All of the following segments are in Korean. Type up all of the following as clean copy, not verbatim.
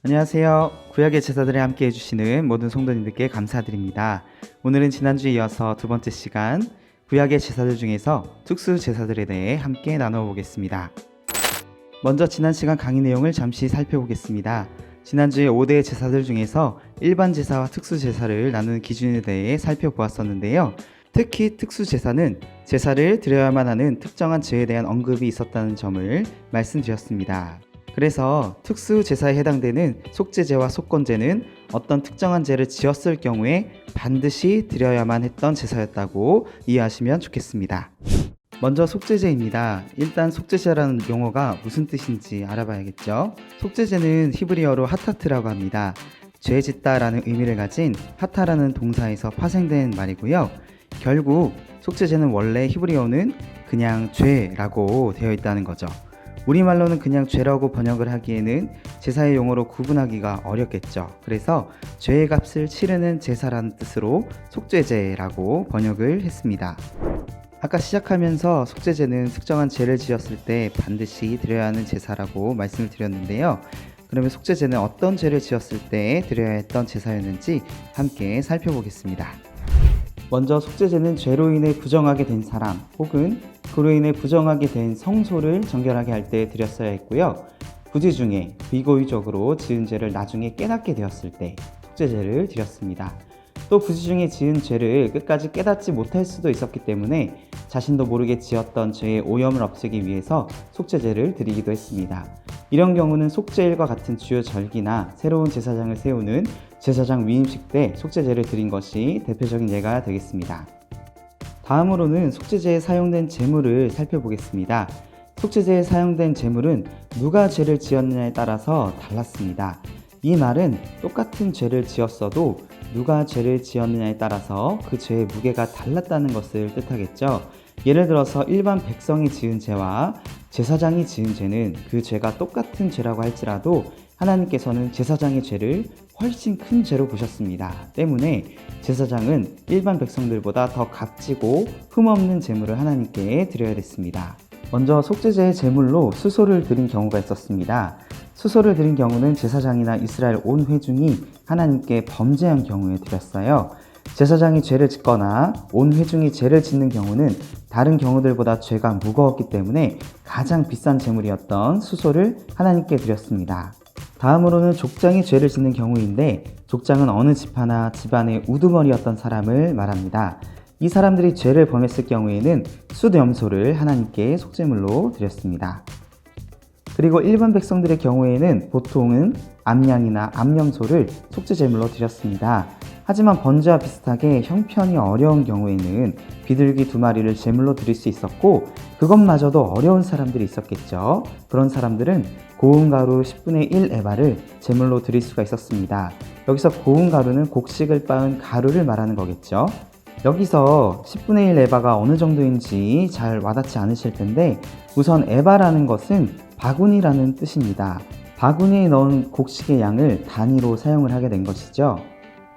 안녕하세요. 구약의 제사들에 함께 해주시는 모든 성도님들께 감사드립니다. 오늘은 지난주에 이어서 두 번째 시간 구약의 제사들 중에서 특수 제사들에 대해 함께 나눠보겠습니다. 먼저 지난 시간 강의 내용을 잠시 살펴보겠습니다. 지난주에 5대 제사들 중에서 일반 제사와 특수 제사를 나누는 기준에 대해 살펴보았었는데요. 특히 특수 제사는 제사를 드려야만 하는 특정한 죄에 대한 언급이 있었다는 점을 말씀드렸습니다. 그래서 특수 제사에 해당되는 속죄제와 속건제는 어떤 특정한 죄를 지었을 경우에 반드시 드려야만 했던 제사였다고 이해하시면 좋겠습니다. 먼저 속죄제입니다. 일단 속죄제라는 용어가 무슨 뜻인지 알아봐야겠죠. 속죄제는 히브리어로 하타트라고 합니다. 죄 짓다라는 의미를 가진 하타라는 동사에서 파생된 말이고요. 결국 속죄제는 원래 히브리어는 그냥 죄라고 되어 있다는 거죠. 우리말로는 그냥 죄라고 번역을 하기에는 제사의 용어로 구분하기가 어렵겠죠. 그래서 죄의 값을 치르는 제사라는 뜻으로 속죄제라고 번역을 했습니다. 아까 시작하면서 속죄제는 특정한 죄를 지었을 때 반드시 드려야 하는 제사라고 말씀을 드렸는데요. 그러면 속죄제는 어떤 죄를 지었을 때 드려야 했던 제사였는지 함께 살펴보겠습니다. 먼저 속죄제는 죄로 인해 부정하게 된 사람 혹은 그로 인해 부정하게 된 성소를 정결하게 할 때 드렸어야 했고요. 부재 중에 비고의적으로 지은 죄를 나중에 깨닫게 되었을 때 속죄제를 드렸습니다. 또 부재 중에 지은 죄를 끝까지 깨닫지 못할 수도 있었기 때문에 자신도 모르게 지었던 죄의 오염을 없애기 위해서 속죄제를 드리기도 했습니다. 이런 경우는 속죄일과 같은 주요 절기나 새로운 제사장을 세우는 제사장 위임식 때 속죄제를 드린 것이 대표적인 예가 되겠습니다. 다음으로는 속죄제에 사용된 제물을 살펴보겠습니다. 속죄제에 사용된 제물은 누가 죄를 지었느냐에 따라서 달랐습니다. 이 말은 똑같은 죄를 지었어도 누가 죄를 지었느냐에 따라서 그 죄의 무게가 달랐다는 것을 뜻하겠죠. 예를 들어서 일반 백성이 지은 죄와 제사장이 지은 죄는 그 죄가 똑같은 죄라고 할지라도 하나님께서는 제사장의 죄를 훨씬 큰 죄로 보셨습니다. 때문에 제사장은 일반 백성들보다 더 값지고 흠없는 제물을 하나님께 드려야 됐습니다. 먼저 속죄제의 제물로 수소를 드린 경우가 있었습니다. 수소를 드린 경우는 제사장이나 이스라엘 온 회중이 하나님께 범죄한 경우에 드렸어요. 제사장이 죄를 짓거나 온 회중이 죄를 짓는 경우는 다른 경우들보다 죄가 무거웠기 때문에 가장 비싼 제물이었던 수소를 하나님께 드렸습니다. 다음으로는 족장이 죄를 짓는 경우인데 족장은 어느 집하나 집안의 우두머리였던 사람을 말합니다. 이 사람들이 죄를 범했을 경우에는 숫염소를 하나님께 속죄물로 드렸습니다. 그리고 일반 백성들의 경우에는 보통은 암양이나 암염소를 속죄제물로 드렸습니다. 하지만 번제와 비슷하게 형편이 어려운 경우에는 비둘기 2마리를 제물로 드릴 수 있었고 그것마저도 어려운 사람들이 있었겠죠. 그런 사람들은 고운 가루 10분의 1 에바를 제물로 드릴 수가 있었습니다. 여기서 고운 가루는 곡식을 빻은 가루를 말하는 거겠죠. 여기서 10분의 1 에바가 어느 정도인지 잘 와닿지 않으실 텐데 우선 에바라는 것은 바구니라는 뜻입니다. 바구니에 넣은 곡식의 양을 단위로 사용을 하게 된 것이죠.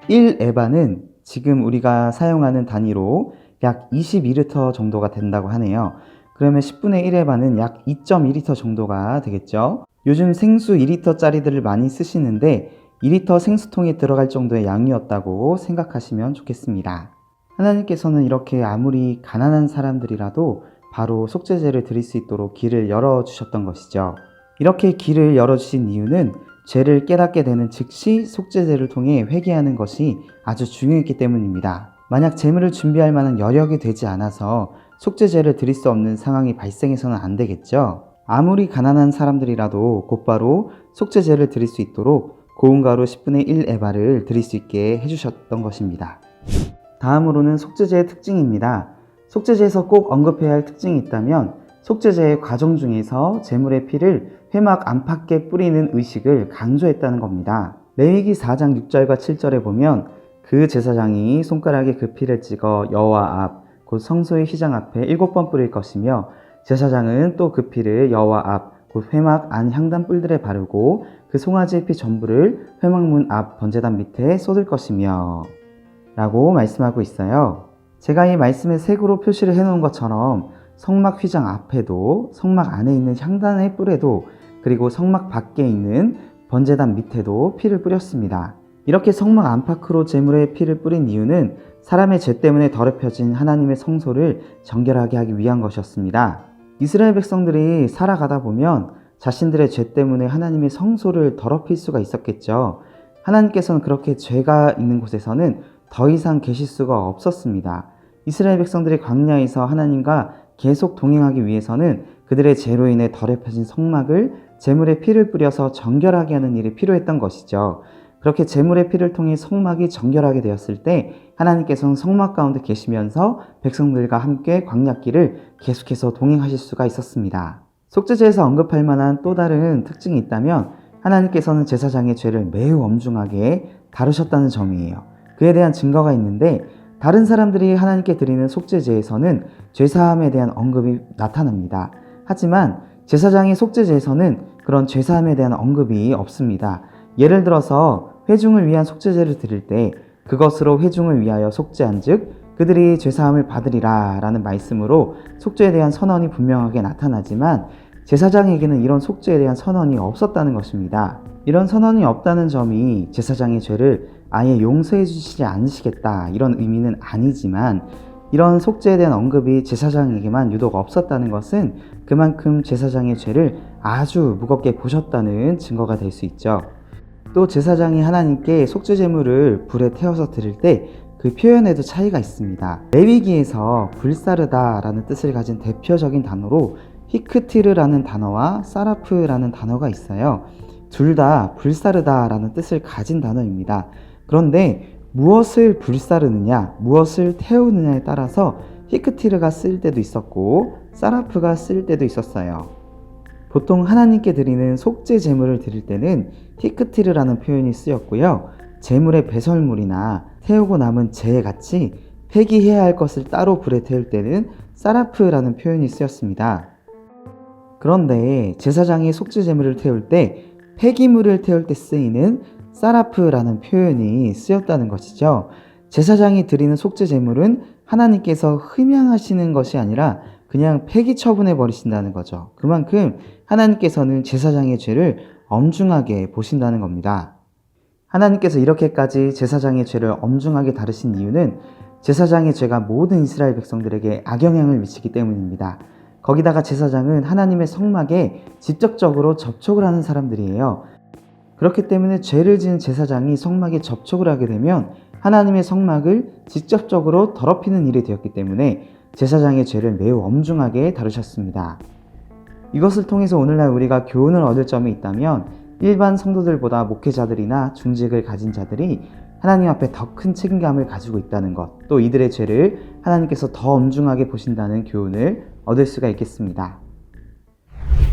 1 에바는 지금 우리가 사용하는 단위로 약 22리터 정도가 된다고 하네요. 그러면 10분의 1 에바는 약 2.2리터 정도가 되겠죠. 요즘 생수 2리터짜리들을 많이 쓰시는데 2리터 생수통에 들어갈 정도의 양이었다고 생각하시면 좋겠습니다. 하나님께서는 이렇게 아무리 가난한 사람들이라도 바로 속죄제를 드릴 수 있도록 길을 열어주셨던 것이죠. 이렇게 길을 열어주신 이유는 죄를 깨닫게 되는 즉시 속죄제를 통해 회개하는 것이 아주 중요했기 때문입니다. 만약 제물을 준비할 만한 여력이 되지 않아서 속죄제를 드릴 수 없는 상황이 발생해서는 안 되겠죠. 아무리 가난한 사람들이라도 곧바로 속죄제를 드릴 수 있도록 고운 가루 10분의 1 에바를 드릴 수 있게 해주셨던 것입니다. 다음으로는 속죄제의 특징입니다. 속죄제에서 꼭 언급해야 할 특징이 있다면 속죄제의 과정 중에서 제물의 피를 회막 안팎에 뿌리는 의식을 강조했다는 겁니다. 레위기 4장 6절과 7절에 보면 그 제사장이 손가락에 그 피를 찍어 여호와 앞 곧 성소의 휘장 앞에 7번 뿌릴 것이며 제사장은 또 그 피를 여호와 앞 곧 회막 안 향단 뿔들에 바르고 그 송아지의 피 전부를 회막문 앞 번제단 밑에 쏟을 것이며 라고 말씀하고 있어요. 제가 이 말씀에 색으로 표시를 해놓은 것처럼 성막 휘장 앞에도 성막 안에 있는 향단의 뿔에도 그리고 성막 밖에 있는 번제단 밑에도 피를 뿌렸습니다. 이렇게 성막 안팎으로 제물에 피를 뿌린 이유는 사람의 죄 때문에 더럽혀진 하나님의 성소를 정결하게 하기 위한 것이었습니다. 이스라엘 백성들이 살아가다 보면 자신들의 죄 때문에 하나님의 성소를 더럽힐 수가 있었겠죠. 하나님께서는 그렇게 죄가 있는 곳에서는 더 이상 계실 수가 없었습니다. 이스라엘 백성들이 광야에서 하나님과 계속 동행하기 위해서는 그들의 죄로 인해 더럽혀진 성막을 제물의 피를 뿌려서 정결하게 하는 일이 필요했던 것이죠. 그렇게 제물의 피를 통해 성막이 정결하게 되었을 때 하나님께서는 성막 가운데 계시면서 백성들과 함께 광야길을 계속해서 동행하실 수가 있었습니다. 속죄제에서 언급할 만한 또 다른 특징이 있다면 하나님께서는 제사장의 죄를 매우 엄중하게 다루셨다는 점이에요. 그에 대한 증거가 있는데 다른 사람들이 하나님께 드리는 속죄제에서는 죄사함에 대한 언급이 나타납니다. 하지만 제사장의 속죄제에서는 그런 죄사함에 대한 언급이 없습니다. 예를 들어서 회중을 위한 속죄제를 드릴 때 그것으로 회중을 위하여 속죄한 즉 그들이 죄사함을 받으리라 라는 말씀으로 속죄에 대한 선언이 분명하게 나타나지만 제사장에게는 이런 속죄에 대한 선언이 없었다는 것입니다. 이런 선언이 없다는 점이 제사장의 죄를 아예 용서해 주시지 않으시겠다 이런 의미는 아니지만 이런 속죄에 대한 언급이 제사장에게만 유독 없었다는 것은 그만큼 제사장의 죄를 아주 무겁게 보셨다는 증거가 될 수 있죠. 또 제사장이 하나님께 속죄제물을 불에 태워서 드릴 때 그 표현에도 차이가 있습니다. 레위기에서 불사르다 라는 뜻을 가진 대표적인 단어로 히크티르라는 단어와 사라프라는 단어가 있어요. 둘 다 불사르다 라는 뜻을 가진 단어입니다. 그런데 무엇을 불사르느냐, 무엇을 태우느냐에 따라서 히크티르가 쓰일 때도 있었고 사라프가 쓰일 때도 있었어요. 보통 하나님께 드리는 속죄 제물을 드릴 때는 히크티르라는 표현이 쓰였고요. 제물의 배설물이나 태우고 남은 재같이 폐기해야 할 것을 따로 불에 태울 때는 사라프라는 표현이 쓰였습니다. 그런데 제사장이 속죄 제물을 태울 때 폐기물을 태울 때 쓰이는 사라프라는 표현이 쓰였다는 것이죠. 제사장이 드리는 속죄 제물은 하나님께서 흠양하시는 것이 아니라 그냥 폐기 처분해 버리신다는 거죠. 그만큼 하나님께서는 제사장의 죄를 엄중하게 보신다는 겁니다. 하나님께서 이렇게까지 제사장의 죄를 엄중하게 다루신 이유는 제사장의 죄가 모든 이스라엘 백성들에게 악영향을 미치기 때문입니다. 거기다가 제사장은 하나님의 성막에 직접적으로 접촉을 하는 사람들이에요. 그렇기 때문에 죄를 지은 제사장이 성막에 접촉을 하게 되면 하나님의 성막을 직접적으로 더럽히는 일이 되었기 때문에 제사장의 죄를 매우 엄중하게 다루셨습니다. 이것을 통해서 오늘날 우리가 교훈을 얻을 점이 있다면 일반 성도들보다 목회자들이나 중직을 가진 자들이 하나님 앞에 더 큰 책임감을 가지고 있다는 것, 또 이들의 죄를 하나님께서 더 엄중하게 보신다는 교훈을 얻을 수가 있겠습니다.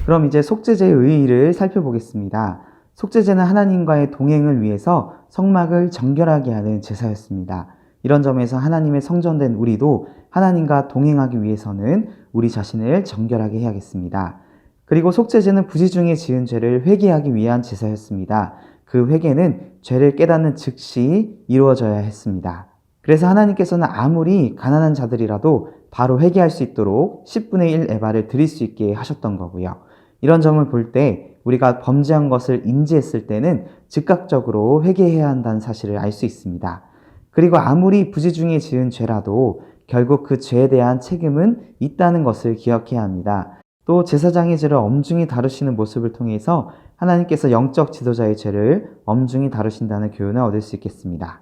그럼 이제 속죄제의 의의를 살펴보겠습니다. 속죄제는 하나님과의 동행을 위해서 성막을 정결하게 하는 제사였습니다. 이런 점에서 하나님의 성전된 우리도 하나님과 동행하기 위해서는 우리 자신을 정결하게 해야겠습니다. 그리고 속죄제는 부지 중에 지은 죄를 회개하기 위한 제사였습니다. 그 회개는 죄를 깨닫는 즉시 이루어져야 했습니다. 그래서 하나님께서는 아무리 가난한 자들이라도 바로 회개할 수 있도록 10분의 1 에바를 드릴 수 있게 하셨던 거고요. 이런 점을 볼 때 우리가 범죄한 것을 인지했을 때는 즉각적으로 회개해야 한다는 사실을 알 수 있습니다. 그리고 아무리 부지 중에 지은 죄라도 결국 그 죄에 대한 책임은 있다는 것을 기억해야 합니다. 또 제사장의 죄를 엄중히 다루시는 모습을 통해서 하나님께서 영적 지도자의 죄를 엄중히 다루신다는 교훈을 얻을 수 있겠습니다.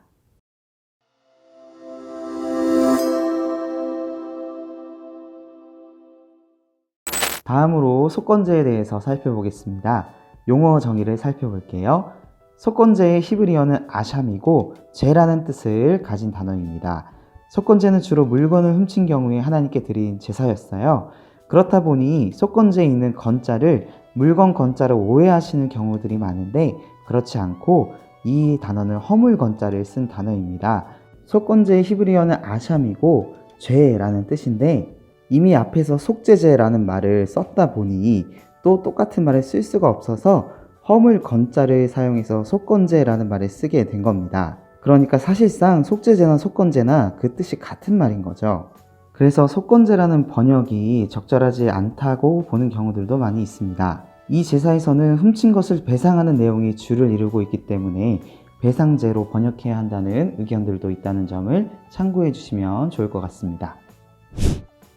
다음으로 속건제에 대해서 살펴보겠습니다. 용어 정의를 살펴볼게요. 속건제의 히브리어는 아샴이고 죄라는 뜻을 가진 단어입니다. 속건제는 주로 물건을 훔친 경우에 하나님께 드린 제사였어요. 그렇다 보니 속건제에 있는 건자를 물건 건자로 오해하시는 경우들이 많은데 그렇지 않고 이 단어는 허물 건자를 쓴 단어입니다. 속건제의 히브리어는 아샴이고 죄라는 뜻인데 이미 앞에서 속죄제라는 말을 썼다 보니 또 똑같은 말을 쓸 수가 없어서 허물 건자를 사용해서 속건제라는 말을 쓰게 된 겁니다. 그러니까 사실상 속죄제나 속건제나 그 뜻이 같은 말인 거죠. 그래서 속건제라는 번역이 적절하지 않다고 보는 경우들도 많이 있습니다. 이 제사에서는 훔친 것을 배상하는 내용이 주를 이루고 있기 때문에 배상제로 번역해야 한다는 의견들도 있다는 점을 참고해 주시면 좋을 것 같습니다.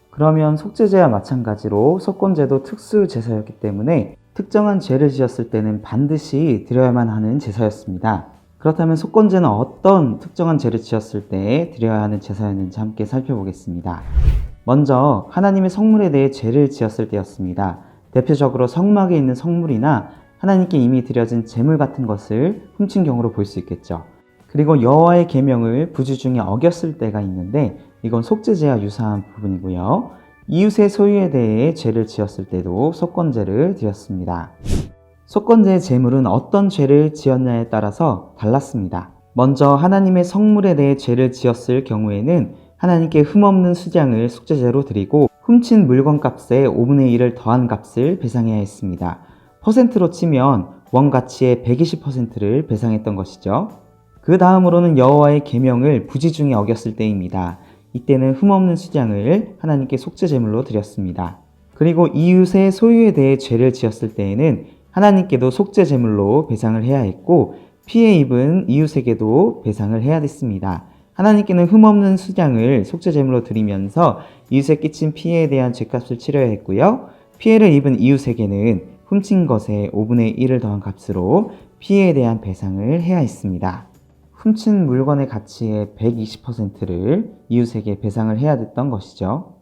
그러면 속죄제와 마찬가지로 속건제도 특수 제사였기 때문에 특정한 죄를 지었을 때는 반드시 드려야만 하는 제사였습니다. 그렇다면 속건제는 어떤 특정한 죄를 지었을 때 드려야 하는 제사였는지 함께 살펴보겠습니다. 먼저 하나님의 성물에 대해 죄를 지었을 때였습니다. 대표적으로 성막에 있는 성물이나 하나님께 이미 드려진 제물 같은 것을 훔친 경우로 볼 수 있겠죠. 그리고 여호와의 계명을 부주중에 어겼을 때가 있는데 이건 속죄제와 유사한 부분이고요. 이웃의 소유에 대해 죄를 지었을 때도 속건제를 드렸습니다. 속건제의 제물은 어떤 죄를 지었냐에 따라서 달랐습니다. 먼저 하나님의 성물에 대해 죄를 지었을 경우에는 하나님께 흠없는 수장을 속죄제로 드리고 훔친 물건 값의 5분의 1을 더한 값을 배상해야 했습니다. 퍼센트로 치면 원 가치의 120%를 배상했던 것이죠. 그 다음으로는 여호와의 계명을 부지중에 어겼을 때입니다. 이때는 흠없는 수장을 하나님께 속죄제물로 드렸습니다. 그리고 이웃의 소유에 대해 죄를 지었을 때에는 하나님께도 속죄제물로 배상을 해야 했고 피해 입은 이웃에게도 배상을 해야 됐습니다. 하나님께는 흠없는 수장을 속죄제물로 드리면서 이웃에 끼친 피해에 대한 죄값을 치러야 했고요. 피해를 입은 이웃에게는 훔친 것의 5분의 1을 더한 값으로 피해에 대한 배상을 해야 했습니다. 훔친 물건의 가치의 120%를 이웃에게 배상을 해야 됐던 것이죠.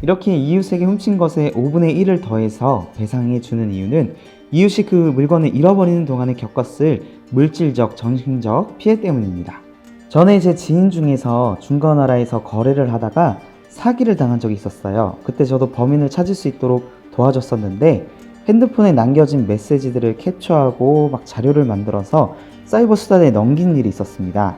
이렇게 이웃에게 훔친 것의 5분의 1을 더해서 배상해 주는 이유는 이웃이 그 물건을 잃어버리는 동안에 겪었을 물질적, 정신적 피해 때문입니다. 전에 제 지인 중에서 중고나라에서 거래를 하다가 사기를 당한 적이 있었어요. 그때 저도 범인을 찾을 수 있도록 도와줬었는데 핸드폰에 남겨진 메시지들을 캡처하고 막 자료를 만들어서 사이버 수사대에 넘긴 일이 있었습니다.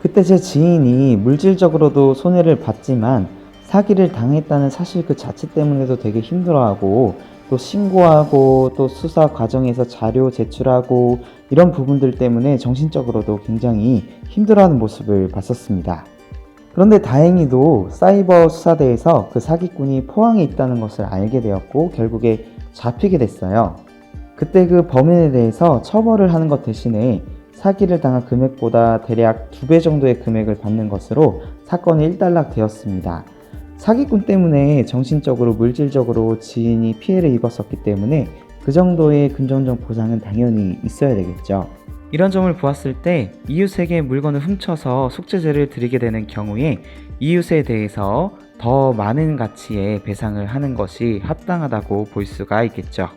그때 제 지인이 물질적으로도 손해를 봤지만 사기를 당했다는 사실 그 자체 때문에도 되게 힘들어하고 또 신고하고 또 수사 과정에서 자료 제출하고 이런 부분들 때문에 정신적으로도 굉장히 힘들어하는 모습을 봤었습니다. 그런데 다행히도 사이버 수사대에서 그 사기꾼이 포항에 있다는 것을 알게 되었고 결국에 잡히게 됐어요. 그때 그 범인에 대해서 처벌을 하는 것 대신에 사기를 당한 금액보다 대략 2배 정도의 금액을 받는 것으로 사건이 일단락 되었습니다. 사기꾼 때문에 정신적으로 물질적으로 지인이 피해를 입었었기 때문에 그 정도의 금전적 보상은 당연히 있어야 되겠죠. 이런 점을 보았을 때 이웃에게 물건을 훔쳐서 속죄제를 드리게 되는 경우에 이웃에 대해서 더 많은 가치의 배상을 하는 것이 합당하다고 볼 수가 있겠죠.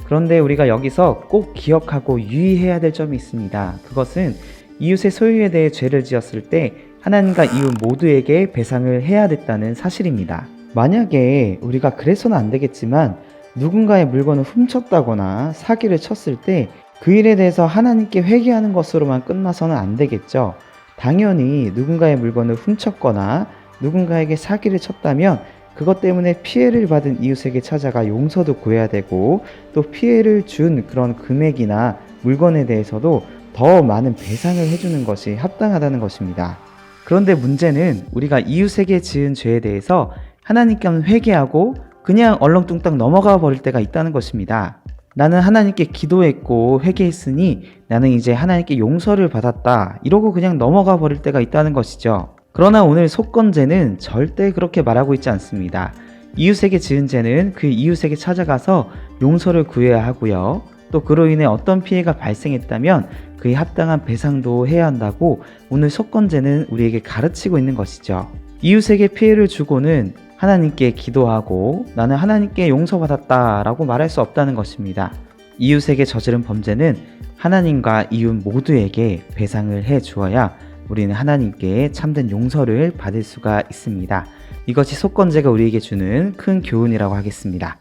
그런데 우리가 여기서 꼭 기억하고 유의해야 될 점이 있습니다. 그것은 이웃의 소유에 대해 죄를 지었을 때 하나님과 이웃 모두에게 배상을 해야 됐다는 사실입니다. 만약에 우리가 그래서는 안 되겠지만 누군가의 물건을 훔쳤다거나 사기를 쳤을 때 그 일에 대해서 하나님께 회개하는 것으로만 끝나서는 안 되겠죠. 당연히 누군가의 물건을 훔쳤거나 누군가에게 사기를 쳤다면 그것 때문에 피해를 받은 이웃에게 찾아가 용서도 구해야 되고 또 피해를 준 그런 금액이나 물건에 대해서도 더 많은 배상을 해주는 것이 합당하다는 것입니다. 그런데 문제는 우리가 이웃에게 지은 죄에 대해서 하나님께는 회개하고 그냥 얼렁뚱땅 넘어가 버릴 때가 있다는 것입니다. 나는 하나님께 기도했고 회개했으니 나는 이제 하나님께 용서를 받았다 이러고 그냥 넘어가 버릴 때가 있다는 것이죠. 그러나 오늘 속건제는 절대 그렇게 말하고 있지 않습니다. 이웃에게 지은 죄는 그 이웃에게 찾아가서 용서를 구해야 하고요. 또 그로 인해 어떤 피해가 발생했다면 그에 합당한 배상도 해야 한다고 오늘 속건제는 우리에게 가르치고 있는 것이죠. 이웃에게 피해를 주고는 하나님께 기도하고 나는 하나님께 용서받았다 라고 말할 수 없다는 것입니다. 이웃에게 저지른 범죄는 하나님과 이웃 모두에게 배상을 해 주어야 우리는 하나님께 참된 용서를 받을 수가 있습니다. 이것이 속건제가 우리에게 주는 큰 교훈이라고 하겠습니다.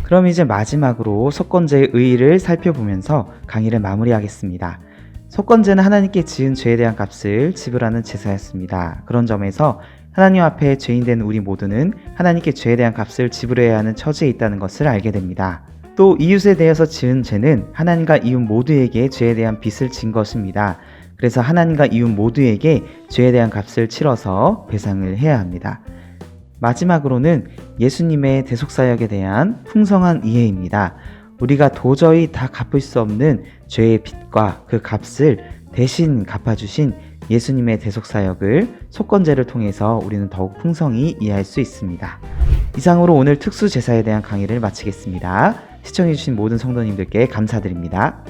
그럼 이제 마지막으로 속건제의 의의를 살펴보면서 강의를 마무리하겠습니다. 속건제는 하나님께 지은 죄에 대한 값을 지불하는 제사였습니다. 그런 점에서 하나님 앞에 죄인된 우리 모두는 하나님께 죄에 대한 값을 지불해야 하는 처지에 있다는 것을 알게 됩니다. 또 이웃에 대해서 지은 죄는 하나님과 이웃 모두에게 죄에 대한 빚을 진 것입니다. 그래서 하나님과 이웃 모두에게 죄에 대한 값을 치러서 배상을 해야 합니다. 마지막으로는 예수님의 대속사역에 대한 풍성한 이해입니다. 우리가 도저히 다 갚을 수 없는 죄의 빚과 그 값을 대신 갚아주신 예수님의 대속사역을 속건제를 통해서 우리는 더욱 풍성히 이해할 수 있습니다. 이상으로 오늘 특수제사에 대한 강의를 마치겠습니다. 시청해주신 모든 성도님들께 감사드립니다.